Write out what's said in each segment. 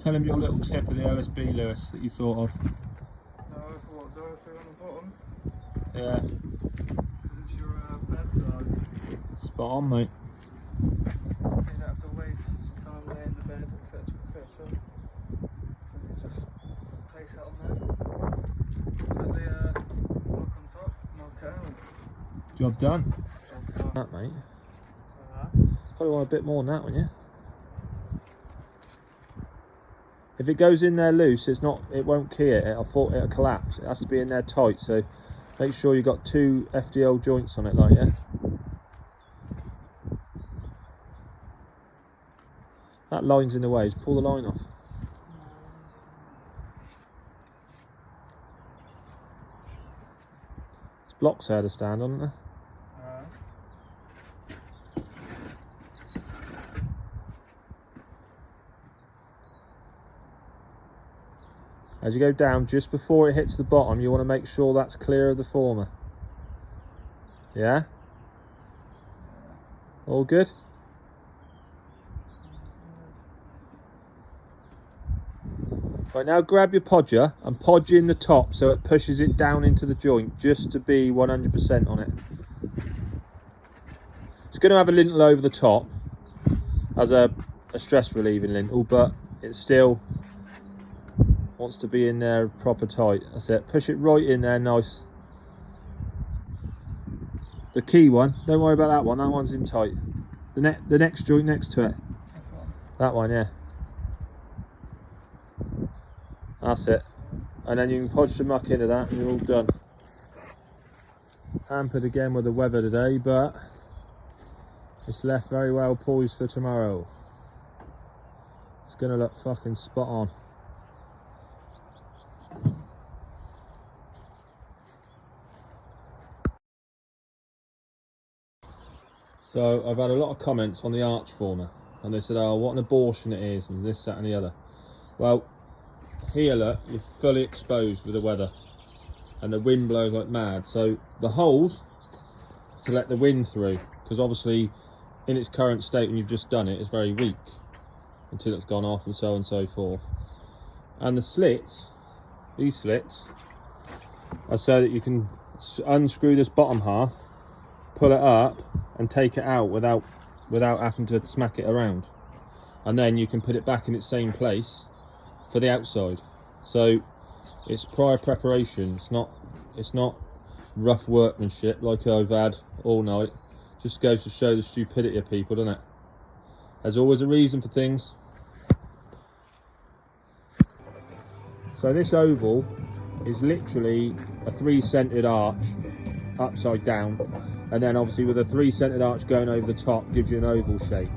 tell him your little tip of the OSB, Lewis, that you thought of. No, what do I feel on the bottom? Yeah. Because it's your bed size. Spot on, mate. So you don't have to waste time laying in the bed, etc, etc. So you just place it on there. Put the block on top, knock it out. Job done. Job done. That, mate. Like Probably want a bit more than that, wouldn't you? If it goes in there loose, it won't key it. I thought it'll collapse. It has to be in there tight, so make sure you've got 2 FDL joints on it, like, yeah? That line's in the way, just pull the line off. It's blocks there to stand on, isn't there? As you go down, just before it hits the bottom, you want to make sure that's clear of the former. Yeah? All good? Right, now grab your podger and podge in the top so it pushes it down into the joint, just to be 100% on it. It's going to have a lintel over the top as a stress relieving lintel, but it still wants to be in there proper tight. That's it. Push it right in there, nice. The key one, don't worry about that one. That one's in tight. The next joint next to it. That one, yeah. That's it. And then you can podge the muck into that and you're all done. Hampered again with the weather today, but it's left very well poised for tomorrow. It's gonna look fucking spot on. So I've had a lot of comments on the arch former, and they said, oh, what an abortion it is, and this, that and the other. Well, here look, you're fully exposed with the weather, and the wind blows like mad. So the holes to let the wind through, because obviously in its current state when you've just done it, it's very weak until it's gone off and so forth. And the slits, these slits, are so that you can unscrew this bottom half, pull it up and take it out without having to smack it around, and then you can put it back in its same place for the outside. So it's prior preparation. It's not rough workmanship like I've had all night. Just goes to show the stupidity of people, doesn't it? There's always a reason for things. So this oval is literally a 3-centred arch upside down, and then obviously with a 3-centred arch going over the top gives you an oval shape.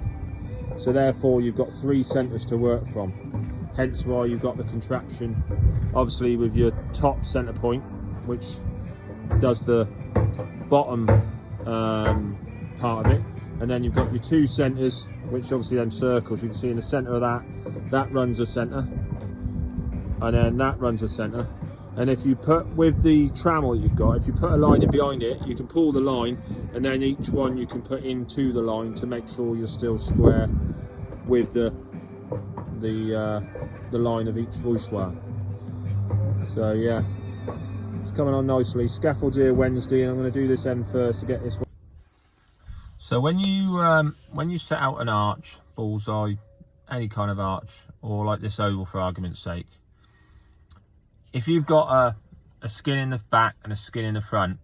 So therefore you've got 3 centres to work from, hence why you've got the contraption obviously with your top centre point, which does the bottom part of it, and then you've got your 2 centres which obviously then circles. You can see in the centre of that runs a centre, and then that runs a centre. And if you put, with the trammel that you've got, if you put a line in behind it, you can pull the line, and then each one you can put into the line to make sure you're still square with the line of each voice wire. So yeah, it's coming on nicely. Scaffold's here Wednesday, and I'm going to do this end first to get this one. So when you set out an arch, bullseye, any kind of arch, or like this oval for argument's sake, if you've got a skin in the back and a skin in the front,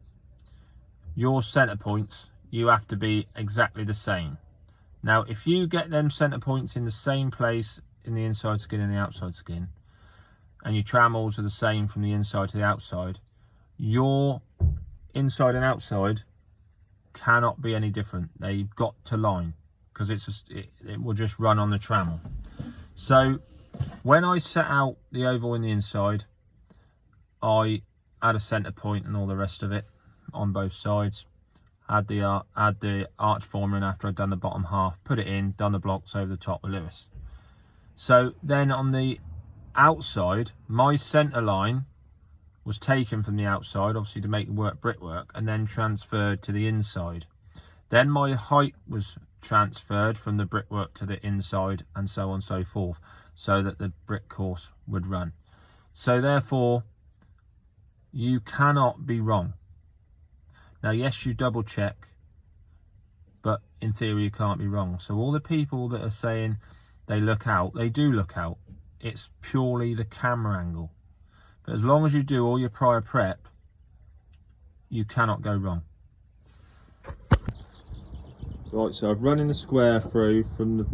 your centre points, you have to be exactly the same. Now, if you get them centre points in the same place in the inside skin and the outside skin, and your trammels are the same from the inside to the outside, your inside and outside cannot be any different. They've got to line, because it will just run on the trammel. So when I set out the oval in the inside, I had a centre point and all the rest of it on both sides. Had the arch former in after I'd done the bottom half, put it in, done the blocks over the top with Lewis. So then on the outside, my centre line was taken from the outside, obviously to make it work brickwork, and then transferred to the inside. Then my height was transferred from the brickwork to the inside, and so on and so forth, so that the brick course would run. So therefore, you cannot be wrong. Now, yes, you double check, but in theory you can't be wrong. So all the people that are saying they look out, they do look out. It's purely the camera angle. But as long as you do all your prior prep, you cannot go wrong. Right, so I've run in the square through from the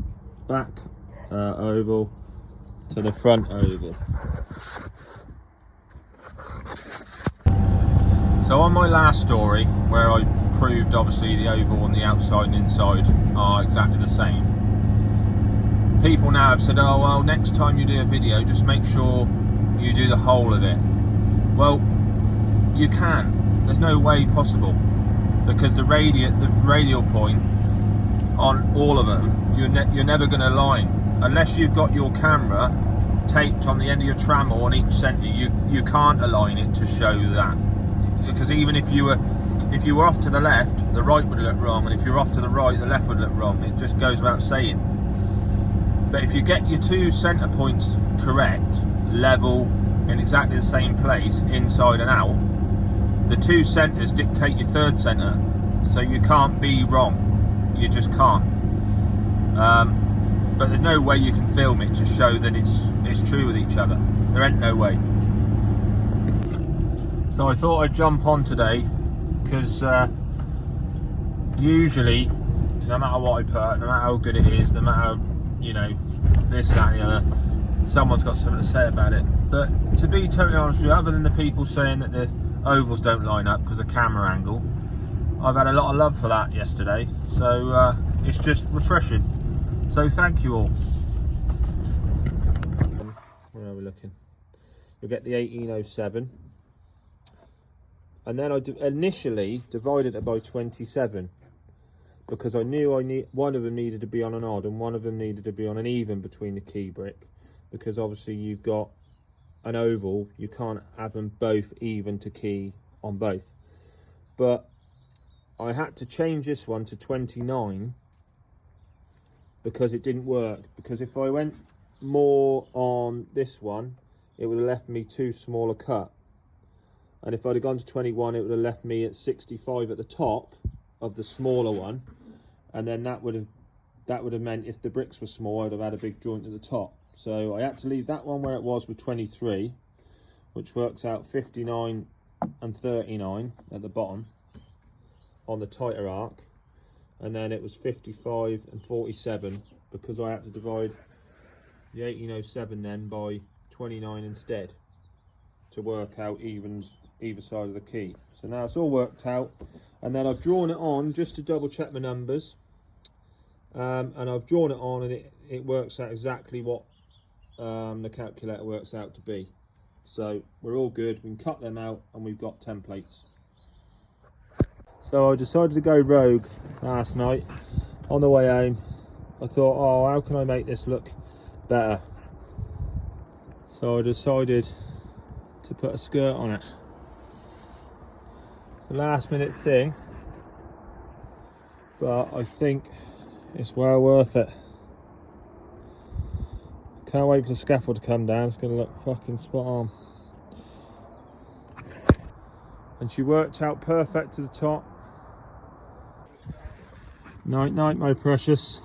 back oval to the front oval. So on my last story, where I proved obviously the oval on the outside and inside are exactly the same, people now have said, oh well, next time you do a video just make sure you do the whole of it. Well, you can, there's no way possible, because the radial point on all of them, you're never going to align unless you've got your camera taped on the end of your trammel on each centre. You can't align it to show that, because even if you were off to the left, the right would look wrong, and if you're off to the right, the left would look wrong. It just goes without saying. But if you get your two centre points correct, level, in exactly the same place, inside and out, the two centres dictate your third centre, so you can't be wrong. You just can't. But there's no way you can film it to show that it's true with each other. There ain't no way. So I thought I'd jump on today, because usually, no matter what I put out, no matter how good it is, no matter, you know, this, that and the other, someone's got something to say about it. But to be totally honest with you, other than the people saying that the ovals don't line up because of camera angle, I've had a lot of love for that yesterday, so it's just refreshing. So thank you all. Where are we looking? You'll get the 1807, and then I initially divided it by 27, because I knew one of them needed to be on an odd and one of them needed to be on an even between the key brick, because obviously you've got an oval, you can't have them both even to key on both. But I had to change this one to 29 because it didn't work, because if I went more on this one, it would have left me too small a cut, and if I'd have gone to 21, it would have left me at 65 at the top of the smaller one, and then that would have meant if the bricks were small, I'd have had a big joint at the top. So I had to leave that one where it was with 23, which works out 59 and 39 at the bottom on the tighter arc, and then it was 55 and 47 because I had to divide the 1807 then by 29 instead to work out evens either side of the key. So now it's all worked out, and then I've drawn it on just to double check my numbers, and I've drawn it on, and it works out exactly what the calculator works out to be. So we're all good, we can cut them out, and we've got templates. So I decided to go rogue last night on the way home. I thought, oh, how can I make this look better? So I decided to put a skirt on it. It's a last minute thing, but I think it's well worth it. Can't wait for the scaffold to come down, it's going to look fucking spot on. And she worked out perfect to the top. Night night, my precious.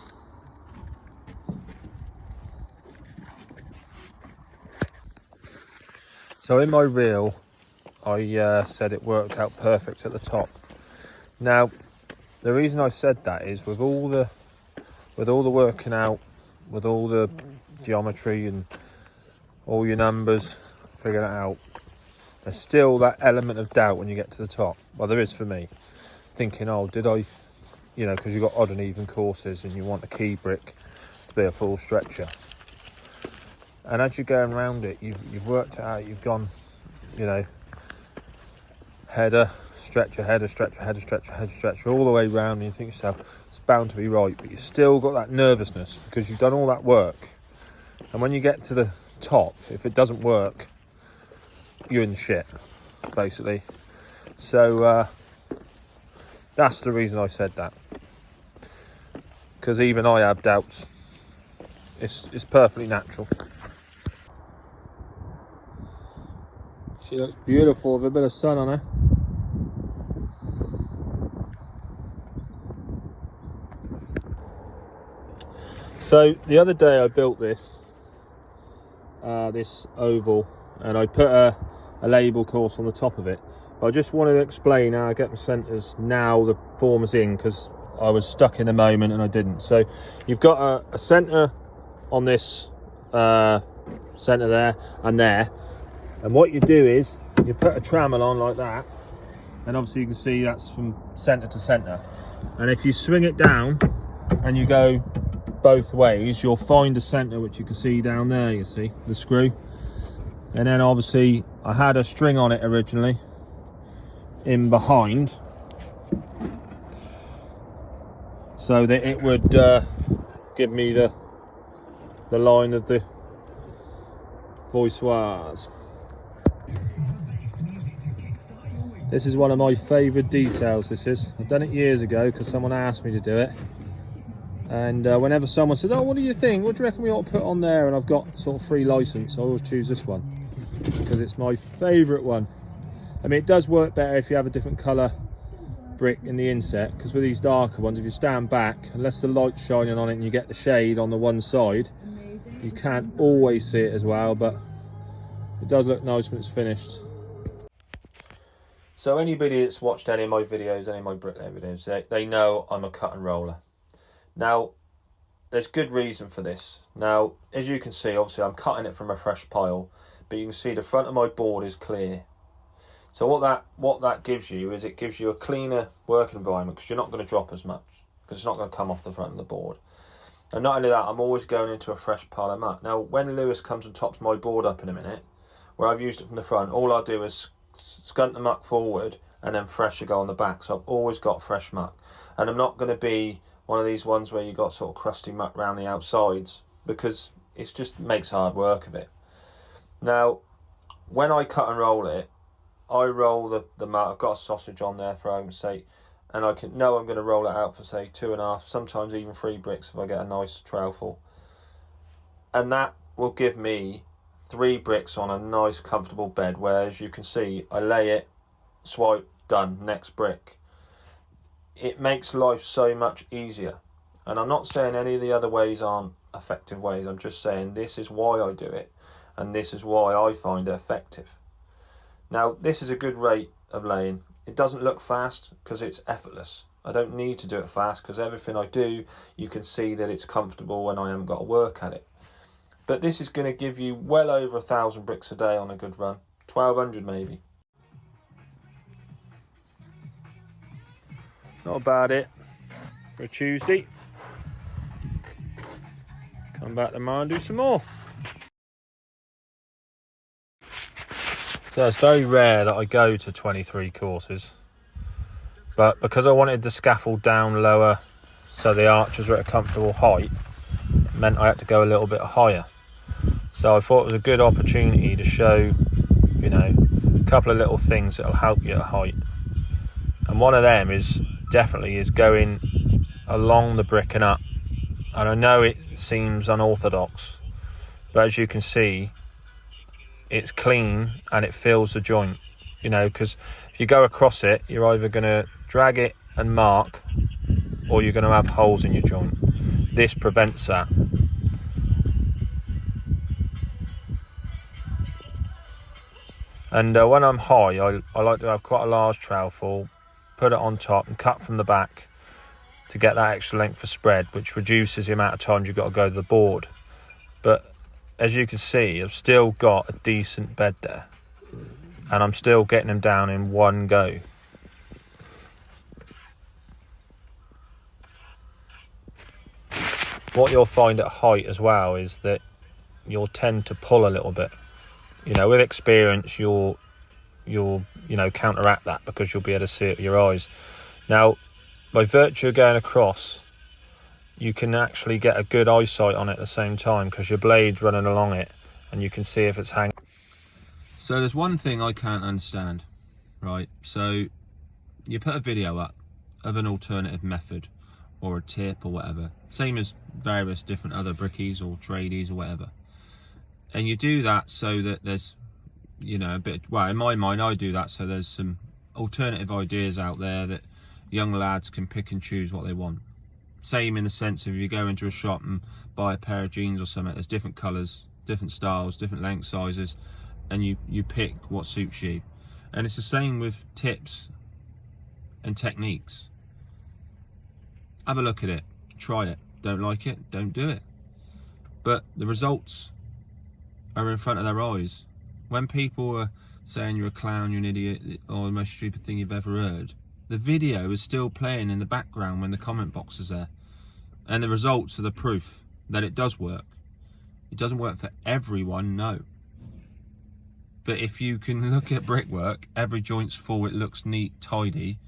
So in my reel, I said it worked out perfect at the top. Now, the reason I said that is with all the working out, with all the geometry and all your numbers, figuring it out, there's still that element of doubt when you get to the top. Well, there is for me, thinking, oh, did I, you know, because you've got odd and even courses and you want a key brick to be a full stretcher. And as you're going around it, you've worked it out, you've gone, you know, header, stretcher, header, stretcher, header, stretcher, header, stretcher, all the way round, and you think to yourself, it's bound to be right, but you've still got that nervousness because you've done all that work. And when you get to the top, if it doesn't work, you're in the shit, basically. So that's the reason I said that. because even I have doubts. It's perfectly natural. She looks beautiful with a bit of sun on her. So the other day I built this oval, and I put a label course on the top of it. But I just wanted to explain how I get my centres now the form is in, because I was stuck in the moment and I didn't. So you've got a centre on this centre there and there, and what you do is you put a trammel on like that, and obviously you can see that's from centre to centre. And if you swing it down and you go both ways, you'll find a centre, which you can see down there, you see the screw. And then obviously I had a string on it originally in behind, so that it would give me the line of the voussoirs. This is one of my favourite details. I've done it years ago because someone asked me to do it. And whenever someone says, oh, what do you think? What do you reckon we ought to put on there? And I've got sort of free license, I always choose this one because it's my favourite one. I mean, it does work better if you have a different colour brick in the inset, because with these darker ones, if you stand back, unless the light's shining on it and you get the shade on the one side, you can't always see it as well, but it does look nice when it's finished. So anybody that's watched any of my videos, any of my bricklaying videos, they know I'm a cut and roller. Now, there's good reason for this. Now, as you can see, obviously I'm cutting it from a fresh pile, but you can see the front of my board is clear. So what that gives you is, it gives you a cleaner working environment, because you're not going to drop as much, because it's not going to come off the front of the board. And not only that, I'm always going into a fresh pile of muck. Now, when Lewis comes and tops my board up in a minute, where I've used it from the front, all I'll do is scunt the muck forward, and then fresh will go on the back. So I've always got fresh muck. And I'm not going to be one of these ones where you've got sort of crusty muck around the outsides, because it just makes hard work of it. Now, when I cut and roll it, I roll the muck. I've got a sausage on there for argument's sake, and I can know I'm going to roll it out for say 2.5, sometimes even 3 bricks if I get a nice trowel. And that will give me 3 bricks on a nice comfortable bed, where, as you can see, I lay it, swipe, done, next brick. It makes life so much easier. And I'm not saying any of the other ways aren't effective ways, I'm just saying this is why I do it, and this is why I find it effective. Now, this is a good rate of laying. It doesn't look fast because it's effortless. I don't need to do it fast, because everything I do, you can see that it's comfortable when I haven't got to work at it. But this is going to give you well over 1,000 bricks a day on a good run. 1,200 maybe. Not about it for a Tuesday. Come back tomorrow and do some more. So it's very rare that I go to 23 courses, but because I wanted the scaffold down lower so the arches were at a comfortable height, it meant I had to go a little bit higher. So I thought it was a good opportunity to show, you know, a couple of little things that'll help you at height. And one of them is definitely going along the brick and up. And I know it seems unorthodox, but as you can see, it's clean and it fills the joint, you know, because if you go across it, you're either going to drag it and mark, or you're going to have holes in your joint. This prevents that. And when I'm high, I like to have quite a large trowel, put it on top and cut from the back to get that extra length of spread, which reduces the amount of times you've got to go to the board. But as you can see, I've still got a decent bed there, and I'm still getting them down in one go. What you'll find at height as well is that you'll tend to pull a little bit. You know, with experience, you'll counteract that, because you'll be able to see it with your eyes. Now, by virtue of going across, you can actually get a good eyesight on it at the same time, because your blade's running along it and you can see if it's hanging. So there's one thing I can't understand, right? So you put a video up of an alternative method or a tip or whatever, same as various different other brickies or tradies or whatever. And you do that so that there's, you know, a bit, well, in my mind I do that so there's some alternative ideas out there that young lads can pick and choose what they want. Same in the sense of, if you go into a shop and buy a pair of jeans or something, there's different colours, different styles, different length sizes, and you pick what suits you. And it's the same with tips and techniques. Have a look at it, try it. Don't like it, don't do it. But the results are in front of their eyes. When people are saying you're a clown, you're an idiot, or the most stupid thing you've ever heard, the video is still playing in the background when the comment box is there. And the results are the proof that it does work. It doesn't work for everyone, no. But if you can look at brickwork, every joint's full, it looks neat, tidy.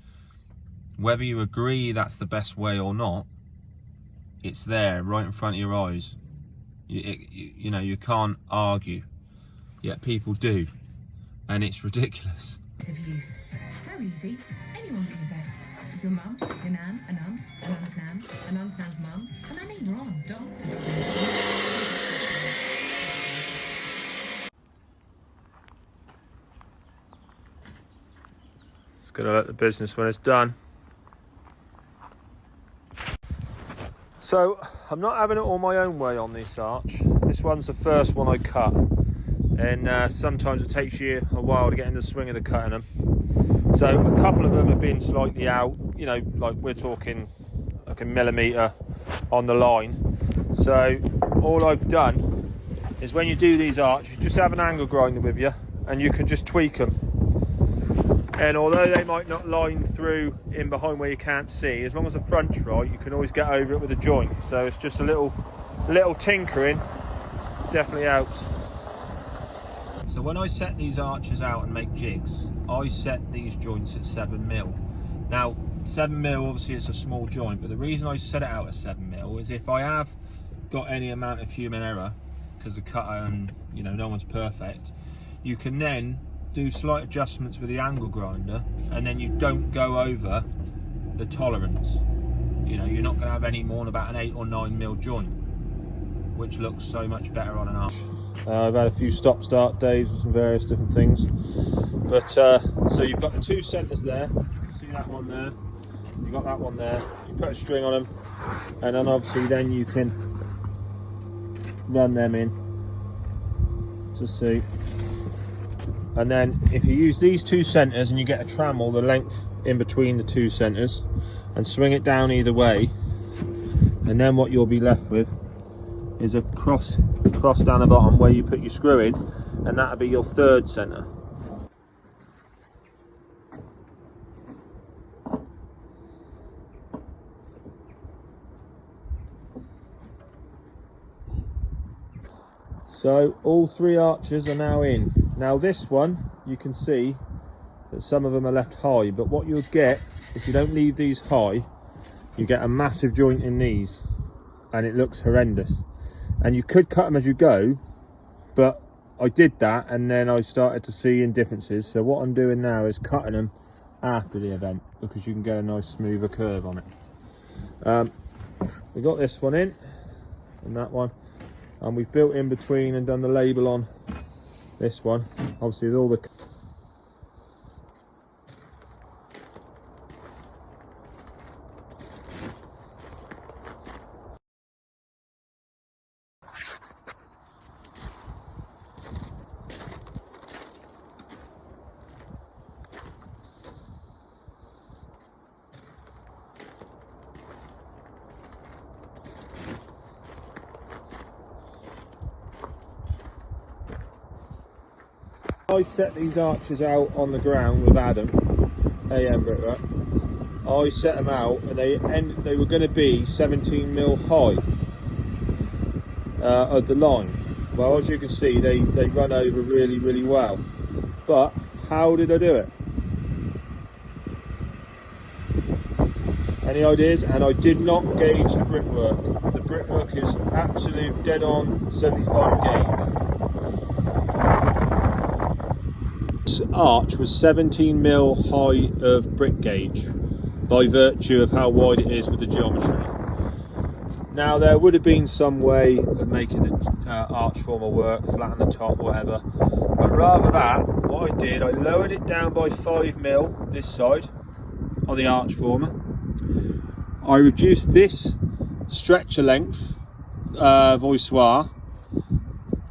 Whether you agree that's the best way or not, it's there, right in front of your eyes. You know, you can't argue, yet people do, and it's ridiculous. Of use. So easy, anyone can invest. Your mum, your nan, a nan, a nan's nan, a nan's nan's mum, and my neighbour on, Dom. It's gonna let the business when it's done. So I'm not having it all my own way on this arch. This one's the first one I cut, and sometimes it takes you a while to get in the swing of the cutting them. So a couple of them have been slightly out, you know, like we're talking like a millimetre on the line. So all I've done is, when you do these arches, just have an angle grinder with you, and you can just tweak them. And although they might not line through in behind where you can't see, as long as the front's right, you can always get over it with a joint. So it's just a little tinkering, definitely helps. So when I set these arches out and make jigs, I set these joints at 7mm. Now 7mm, obviously it's a small joint, but the reason I set it out at 7mm is if I have got any amount of human error, because the cutter, and you know, no one's perfect, you can then do slight adjustments with the angle grinder, and then you don't go over the tolerance. You know, you're not going to have any more than about an 8 or 9mm joint, which looks so much better on an arch. I've had a few stop-start days with some various different things, but so you've got the two centres there. See that one there? You've got that one there. You put a string on them, and then obviously then you can run them in to see. And then if you use these two centres and you get a trammel the length in between the two centres and swing it down either way, and then what you'll be left with is a cross down the bottom where you put your screw in, and that'll be your third centre. So all three arches are now in. Now this one, you can see that some of them are left high, but what you'll get, if you don't leave these high, you get a massive joint in these, and it looks horrendous. And you could cut them as you go, but I did that and then I started to see indifferences. So what I'm doing now is cutting them after the event, because you can get a nice smoother curve on it. We got this one in, and that one, and we've built in between and done the label on this one, obviously with all the I set these arches out on the ground with Adam, AM Brickwork. I set them out, and they were going to be 17mm high of the line. Well, as you can see, they run over really well. But how did I do it? Any ideas? And I did not gauge the brickwork. The brickwork is absolute dead on 75 gauge. This arch was 17mm high of brick gauge. by virtue of how wide it is with the geometry. Now there would have been some way of making the arch former work, flat on the top, whatever, but rather that, what I did, I lowered it down by 5mm this side on the arch former. I reduced this stretcher length voussoir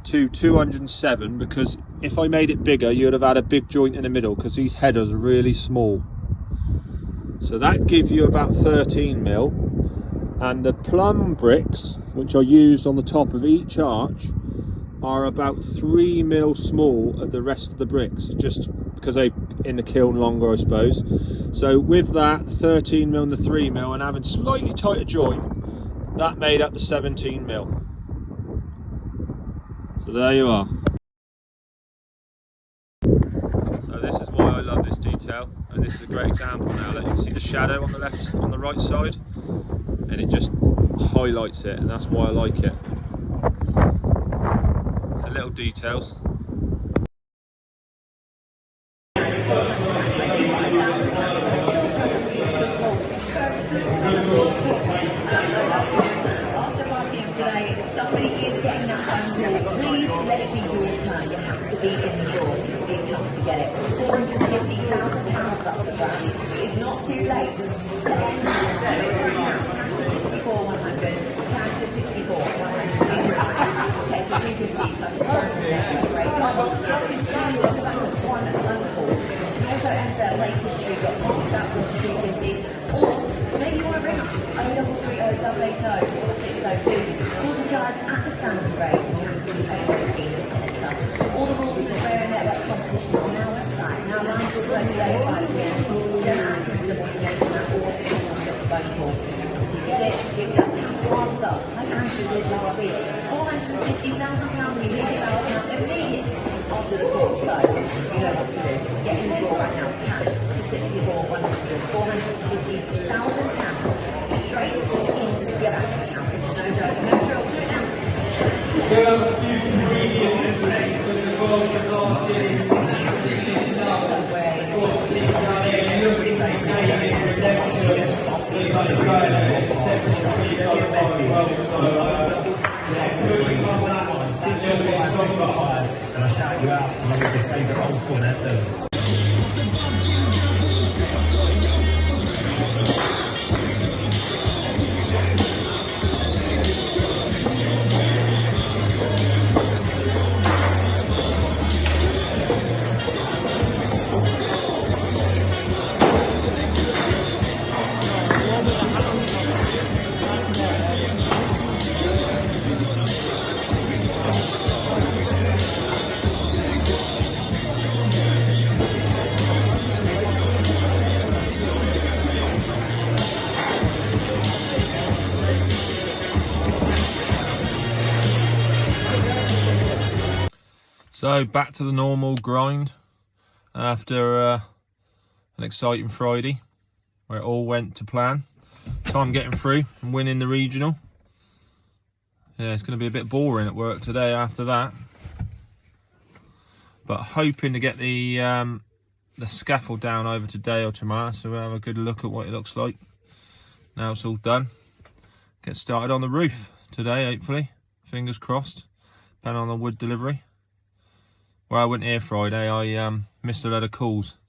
to 207, because if I made it bigger you'd have had a big joint in the middle, because these headers are really small. So that gives you about 13mm. And the plumb bricks, which are used on the top of each arch, are about 3mm small of the rest of the bricks, just because they in the kiln longer, I suppose. So with that 13mm and the 3mm, and having slightly tighter joint, that made up the 17mm. So there you are. So this is why I love this detail, and this is a great example now that you can see the shadow on the left, on the right side, and it just highlights it, and that's why I like it. So little details. Somebody is getting that phone call. Please let it be your turn. You have to be in the door. It comes to get it. £450,000 up the ground. It's not too late. Cash to 64, 100. Take the 250 plus the great. One phone call. You also enter lakehistory.com. That was 250. Or maybe you want to ring up 0330 880 Call the charge at the standard rate. You have to be over all the rules of the Fair Network competition on our website. Now, round to 28 5 p.m. Don't ask us to watch next to that or phone call. If you get it, you just have to answer. Like Andrew did last week. £450,000 you leave our account immediately after the call. So, you know what to do. Get in the draw right now. Cash to 64 100. £450,000 straight into your bank account. No joke. No drill. Do it now. There are a few previous information as well from last year. Of course, the European Gaming was never to it's like growing at 73 so far as well. So, yeah, good on that one. A little bit stronger. And I shout you out along with your favourite old school anthems. So back to the normal grind after an exciting Friday where it all went to plan. Time getting through and winning the regional. Yeah, it's going to be a bit boring at work today after that, but hoping to get the scaffold down over today or tomorrow, so we'll have a good look at what it looks like. Now it's all done. Get started on the roof today, hopefully. Fingers crossed. Depending on the wood delivery. Well, I went here Friday, I missed a lot of calls.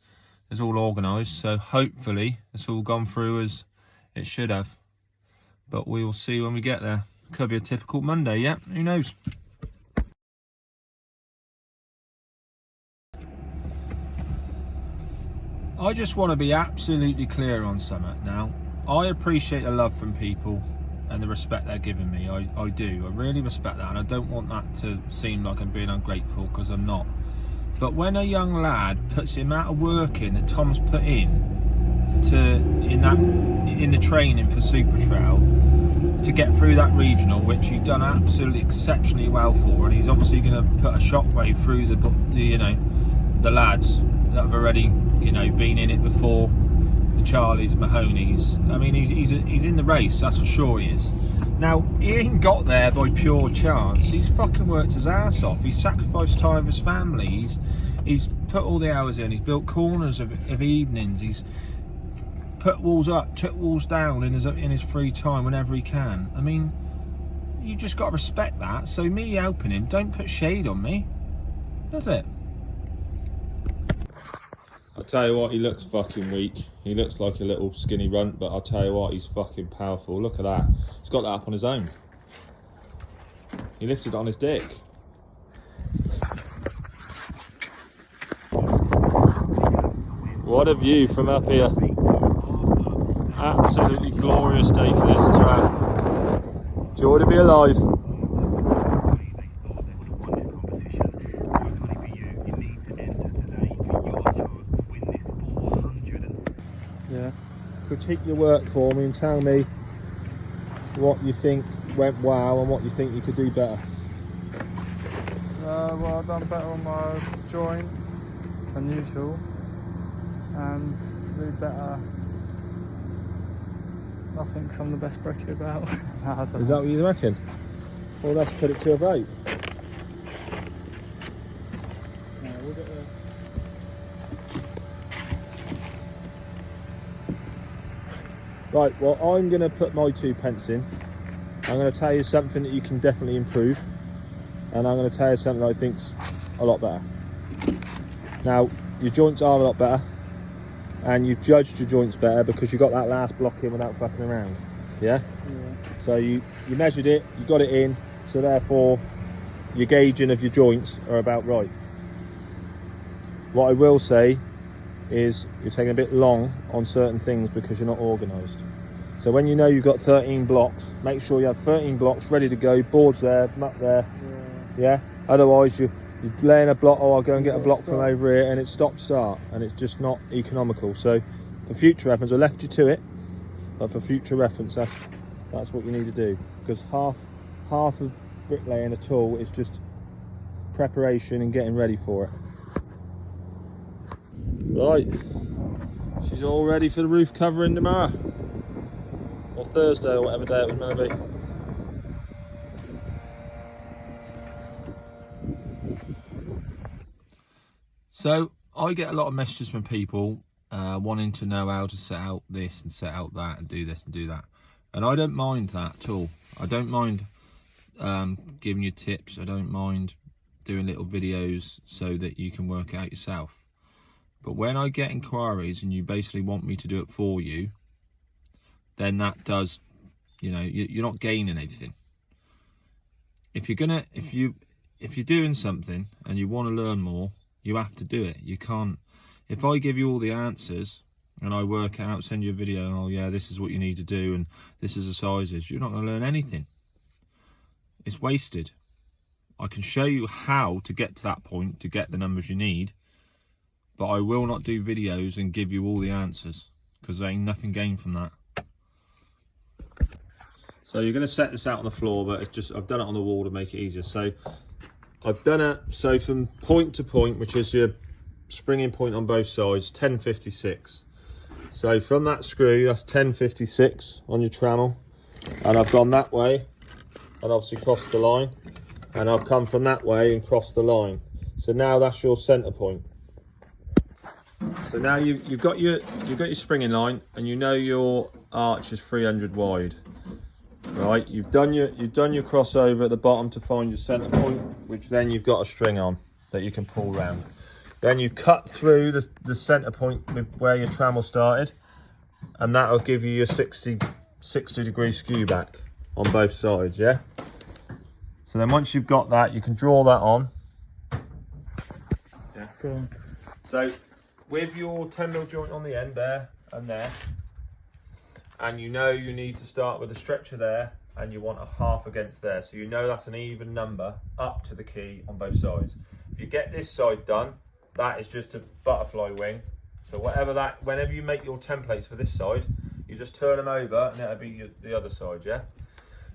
It's all organised, so hopefully it's all gone through as it should have. But we will see when we get there. Could be a typical Monday, yeah? Who knows? I just want to be absolutely clear on something now. I appreciate the love from people and the respect they're giving me. I do. I really respect that, and I don't want that to seem like I'm being ungrateful, because I'm not. But when a young lad puts the amount of work in that Tom's put in the training for Supertrowel to get through that regional, which he's done absolutely exceptionally well for, and he's obviously going to put a shockwave through the lads that have already been in it before. The Charlies, Mahoney's. I mean, he's in the race, that's for sure he is. Now, he ain't got there by pure chance. He's fucking worked his ass off. He's sacrificed time of his family. He's put all the hours in. He's built corners of evenings. He's put walls up, took walls down in his free time whenever he can. I mean, you just got to respect that. So me helping him, don't put shade on me, does it? I'll tell you what, he looks fucking weak. He looks like a little skinny runt, but I'll tell you what, he's fucking powerful. Look at that. He's got that up on his own. He lifted it on his dick. What a view from up here. Absolutely glorious day for this as well. Joy to be alive. Yeah. Critique your work for me and tell me what you think went well and what you think you could do better. Well, I've done better on my joints than usual, and to do better, I think I'm the best bricker about. Is that what you reckon? Well, let's put it to a vote. Yeah, we'll get there. Right, well, I'm going to put my 2 pence in. I'm going to tell you something that you can definitely improve, and I'm going to tell you something I think's a lot better. Now, your joints are a lot better, and you've judged your joints better because you got that last block in without fucking around. Yeah? So you measured it, you got it in, so therefore your gauging of your joints are about right. What I will say is you're taking a bit long on certain things because you're not organised. So when you know you've got 13 blocks, make sure you have 13 blocks ready to go, boards there, muck there. Yeah? Otherwise you're laying a block, oh, I'll go and get a block from over here, and it's stop-start, and it's just not economical. So for future reference, I left you to it, but for future reference, that's what you need to do, because half of bricklaying at all is just preparation and getting ready for it. Right, she's all ready for the roof covering tomorrow, or Thursday, or whatever day it was meant to be. So I get a lot of messages from people wanting to know how to set out this and set out that and do this and do that, and I don't mind that at all. I don't mind giving you tips. I don't mind doing little videos so that you can work it out yourself. But when I get inquiries and you basically want me to do it for you, then that does, you know, you're not gaining anything. If you're doing something and you want to learn more, you have to do it. You can't, if I give you all the answers and I work out, send you a video, oh yeah, this is what you need to do and this is the sizes, you're not going to learn anything. It's wasted. I can show you how to get to that point, to get the numbers you need, but I will not do videos and give you all the answers, because there ain't nothing gained from that. So you're going to set this out on the floor, but it's just, I've done it on the wall to make it easier. So I've done it, so from point to point, which is your springing point on both sides, 1056. So from that screw, that's 1056 on your trammel, and I've gone that way and obviously crossed the line, and I've come from that way and crossed the line. So now that's your centre point. So now you've got your springing line, and you know your arch is 300 wide. Right, you've done your crossover at the bottom to find your centre point, which then you've got a string on that you can pull round. Then you cut through the centre point with where your trammel started, and that'll give you your 60 degree skew back on both sides, yeah? So then once you've got that, you can draw that on. Yeah. Cool. So with your 10mm joint on the end there and there, and you know you need to start with a stretcher there, and you want a half against there, so you know that's an even number up to the key on both sides. If you get this side done, that is just a butterfly wing. So whenever you make your templates for this side, you just turn them over and that'll be the other side, yeah?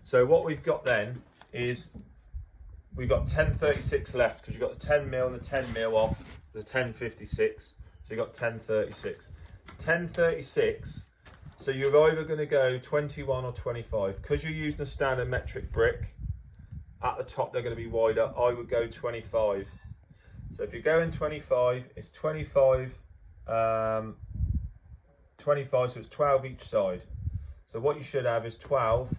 So what we've got then is we've got 1036 left, because you've got the 10mm and the 10mm off the 1056, so you've got 1036. 1036, so you're either going to go 21 or 25. Because you're using a standard metric brick, at the top they're going to be wider, I would go 25. So if you're going 25, it's 25, 25, so it's 12 each side. So what you should have is 12.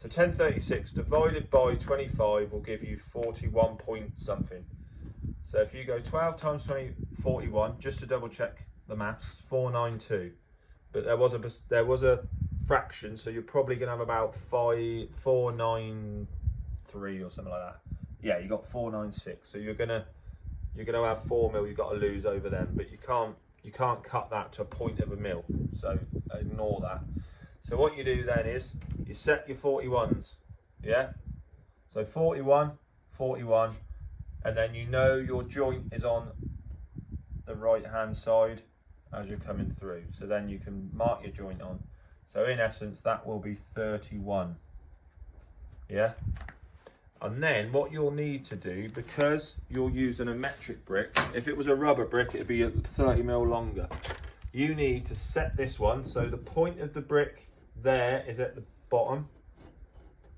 So 1036 divided by 25 will give you 41 point something. So if you go 12 times 20, 41, just to double check the maths, 492. But there was a fraction, so you're probably going to have about 493 or something like that. Yeah, you got 496. So you're gonna have 4 mil you've got to lose over them, but you can't cut that to a point of a mil. So ignore that. So what you do then is you set your 41s, yeah? So 41, 41, and then you know your joint is on the right hand side as you're coming through. So then you can mark your joint on. So in essence, that will be 31, yeah? And then what you'll need to do, because you're using a metric brick, if it was a rubber brick, it'd be 30 mil longer. You need to set this one, so the point of the brick there is at the bottom,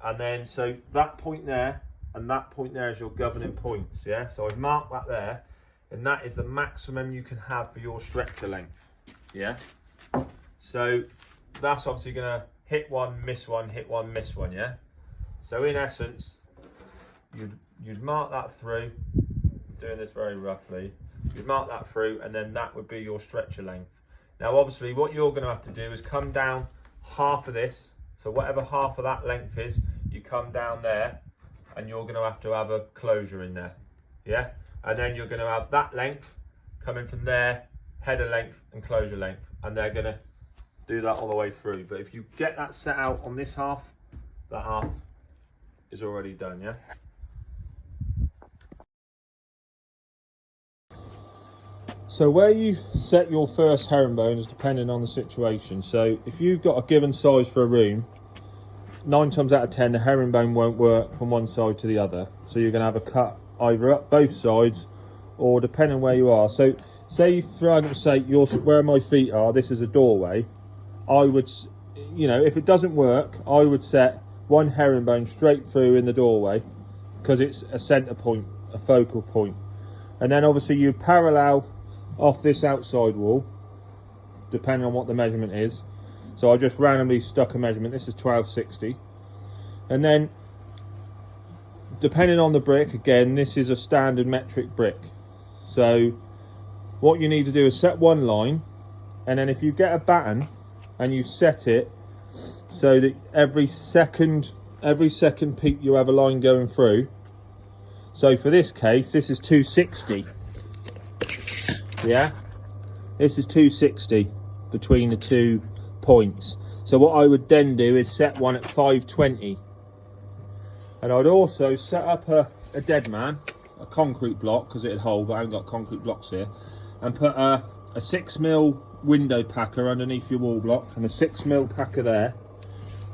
and then so that point there and that point there is your governing points, yeah? So I've marked that there, and that is the maximum you can have for your stretcher length, yeah? So that's obviously gonna hit one, miss one, hit one, miss one, yeah? So in essence, you'd mark that through, doing this very roughly, you'd mark that through, and then that would be your stretcher length. Now obviously what you're going to have to do is come down half of this, so whatever half of that length is, you come down there, and you're going to have a closure in there, yeah? And then you're going to have that length coming from there, header length and closure length, and they're going to do that all the way through. But if you get that set out on this half, that half is already done, yeah? So where you set your first herringbone is depending on the situation. So if you've got a given size for a room, 9 times out of 10 the herringbone won't work from one side to the other. So you're going to have a cut either up both sides, or depending where you are. So say, for argument's sake, where my feet are, this is a doorway. I would, you know, if it doesn't work, I would set one herringbone straight through in the doorway, because it's a centre point, a focal point. And then obviously you parallel off this outside wall, depending on what the measurement is. So I just randomly stuck a measurement. This is 1260, and then depending on the brick, again, this is a standard metric brick. So what you need to do is set one line, and then if you get a batten and you set it so that every second peak you have a line going through. So for this case, this is 260. Yeah, this is 260 between the 2 points. So what I would then do is set one at 520, and I'd also set up a dead man, a concrete block, because it'd hold, but I haven't got concrete blocks here, and put a 6mm window packer underneath your wall block, and a 6mm packer there.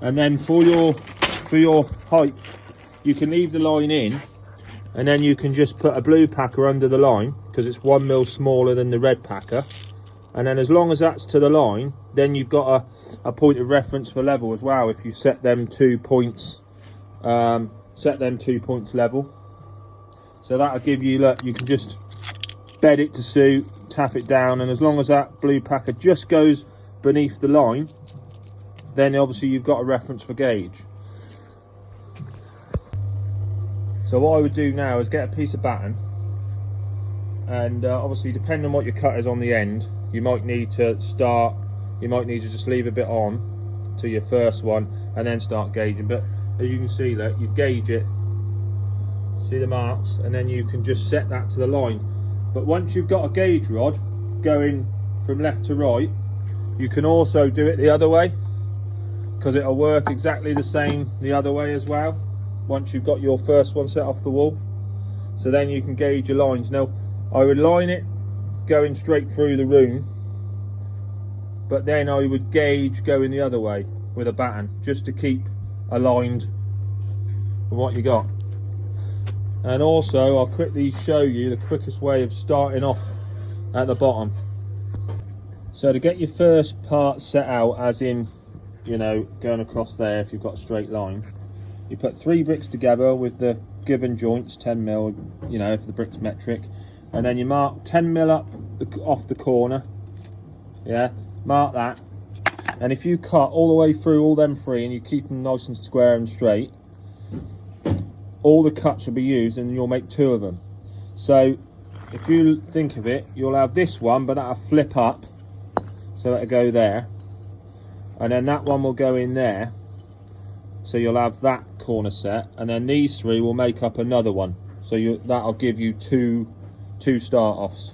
And then for your height, you can leave the line in, and then you can just put a blue packer under the line, because it's 1mm smaller than the red packer. And then as long as that's to the line, then you've got a point of reference for level as well. If you set them 2 points, level, so that'll give you, look, you can just bed it to suit, tap it down, and as long as that blue packer just goes beneath the line, then obviously you've got a reference for gauge. So what I would do now is get a piece of batten, and obviously depending on what your cut is on the end, you might need to just leave a bit on to your first one and then start gauging. But as you can see, look, you gauge it, see the marks, and then you can just set that to the line. But once you've got a gauge rod going from left to right, you can also do it the other way, because it'll work exactly the same the other way as well, once you've got your first one set off the wall. So then you can gauge your lines. Now I would line it going straight through the room, but then I would gauge going the other way with a batten, just to keep aligned with what you got. And also I'll quickly show you the quickest way of starting off at the bottom. So to get your first part set out, as in, you know, going across there, if you've got a straight line, you put 3 bricks together with the given joints, 10mm, you know, if the brick's metric, and then you mark 10mm up off the corner, yeah, mark that, and if you cut all the way through all them three and you keep them nice and square and straight, all the cuts will be used and you'll make 2 of them. So if you think of it, you'll have this one, but that'll flip up, so that'll go there, and then that one will go in there, so you'll have that corner set, and then these 3 will make up another one, so that'll give you two start-offs.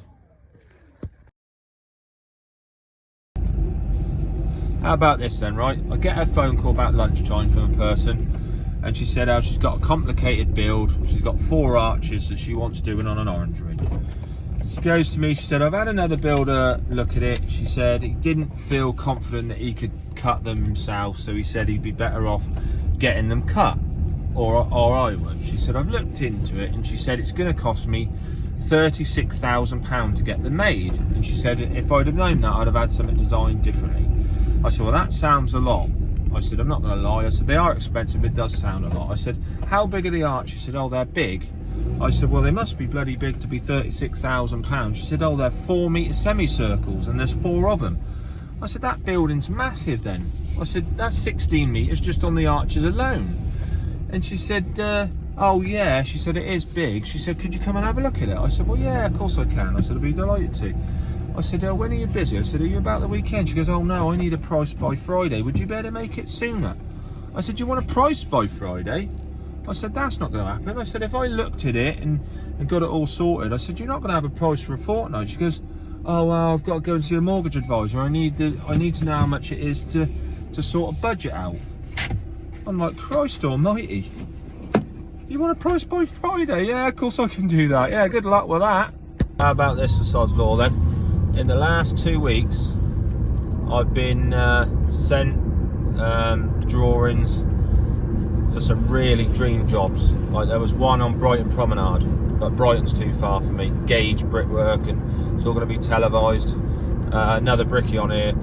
How about this then, right? I get a phone call about lunchtime from a person, and she said how she's got a complicated build. She's got 4 arches that she wants doing on an orangery. She goes to me, she said, I've had another builder look at it. She said he didn't feel confident that he could cut them himself, so he said he'd be better off getting them cut, or I would. She said, I've looked into it, and she said it's going to cost me £36,000 to get them made. And she said if I'd have known that, I'd have had something designed differently. I said, well, that sounds a lot. I said, I'm not going to lie. I said, they are expensive, it does sound a lot. I said, how big are the arches? She said, oh, they're big. I said, well, they must be bloody big to be £36,000. She said, oh, they're 4-metre semicircles, and there's 4 of them. I said, that building's massive then. I said, that's 16 metres just on the arches alone. And she said, oh yeah, she said, it is big. She said, could you come and have a look at it? I said, well, yeah, of course I can. I said, I'd be delighted to. I said, oh, when are you busy? I said, are you about the weekend? She goes, oh no, I need a price by Friday. Would you be able to make it sooner? I said, do you want a price by Friday? I said, that's not going to happen. I said, if I looked at it and got it all sorted, I said, you're not going to have a price for a fortnight. She goes, oh, well, I've got to go and see a mortgage advisor. I need to know how much it is to sort of budget out. I'm like, Christ almighty. You want a price by Friday? Yeah, of course I can do that. Yeah, good luck with that. How about this for sod's law then? In the last 2 weeks, I've been sent drawings for some really dream jobs. Like there was one on Brighton Promenade, but Brighton's too far for me. Gauge brickwork, and it's all going to be televised. Another brickie on here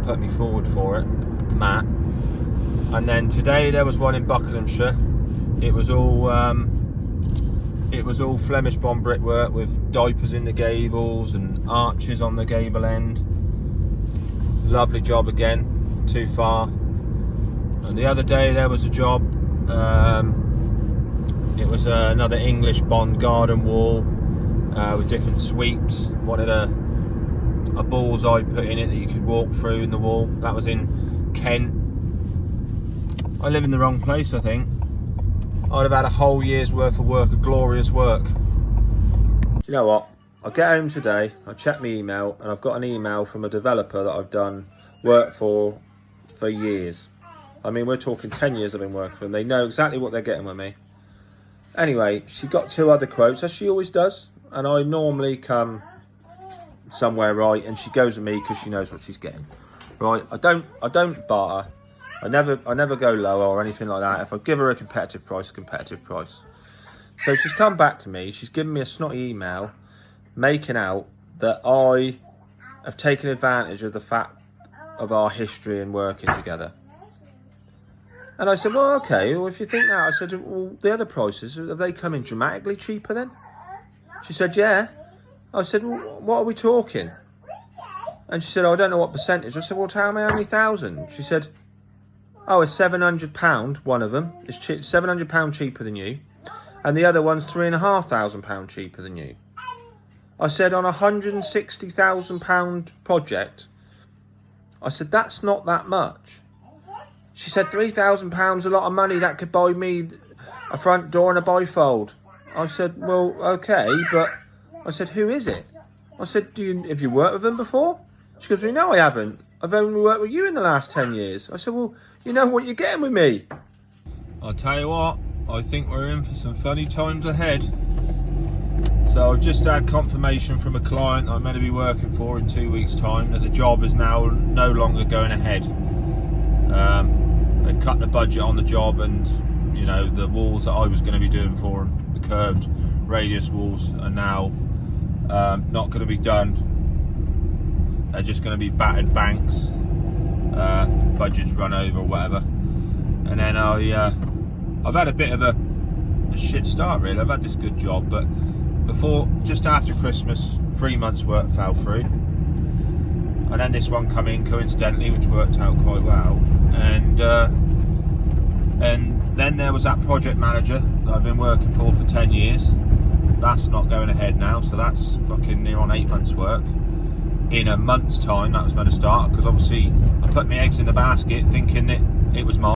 put me forward for it, Matt. And then today there was one in Buckinghamshire. It was all Flemish bond brickwork with diapers in the gables and arches on the gable end. Lovely job again, too far. And the other day there was a job, it was another English bond garden wall with different sweeps. Wanted a bullseye put in it that you could walk through in the wall. That was in Kent. I live in the wrong place, I think. I'd have had a whole year's worth of work, of glorious work. Do you know what? I get home today, I check my email, and I've got an email from a developer that I've done work for years. I mean, we're talking 10 years I've been working for them. They know exactly what they're getting with me. Anyway, she got 2 other quotes, as she always does, and I normally come somewhere right, and she goes with me because she knows what she's getting. Right? I don't barter. I never go lower or anything like that. If I give her a competitive price, So she's come back to me. She's given me a snotty email, making out that I have taken advantage of the fact of our history and working together. And I said, well, okay, well, if you think that, I said, well, the other prices, have they come in dramatically cheaper then? She said, yeah. I said, well, what are we talking? And she said, oh, I don't know what percentage. I said, well, tell me how many thousand. She said, oh, it's £700, one of them. It's £700 cheaper than you. And the other one's £3,500 cheaper than you. I said, on a £160,000 project, I said, that's not that much. She said, £3,000 a lot of money. That could buy me a front door and a bifold. I said, well, okay, but I said, who is it? I said, have you worked with them before? She goes, well, no, I haven't. I've only worked with you in the last 10 years. I said, well, you know what you're getting with me. I'll tell you what, I think we're in for some funny times ahead. So I've just had confirmation from a client I'm meant to be working for in 2 weeks' time that the job is now no longer going ahead. They've cut the budget on the job, and you know, the walls that I was going to be doing for them, the curved radius walls, are now not going to be done. They're just going to be battered banks, budgets run over or whatever. And then I've had a bit of a shit start really. I've had this good job, but just after Christmas, 3 months work fell through. And then this one come in coincidentally, which worked out quite well. And then there was that project manager that I've been working for 10 years. That's not going ahead now, so that's fucking near on 8 months work. In a month's time that was meant to start, because obviously I put my eggs in the basket thinking that it was mine.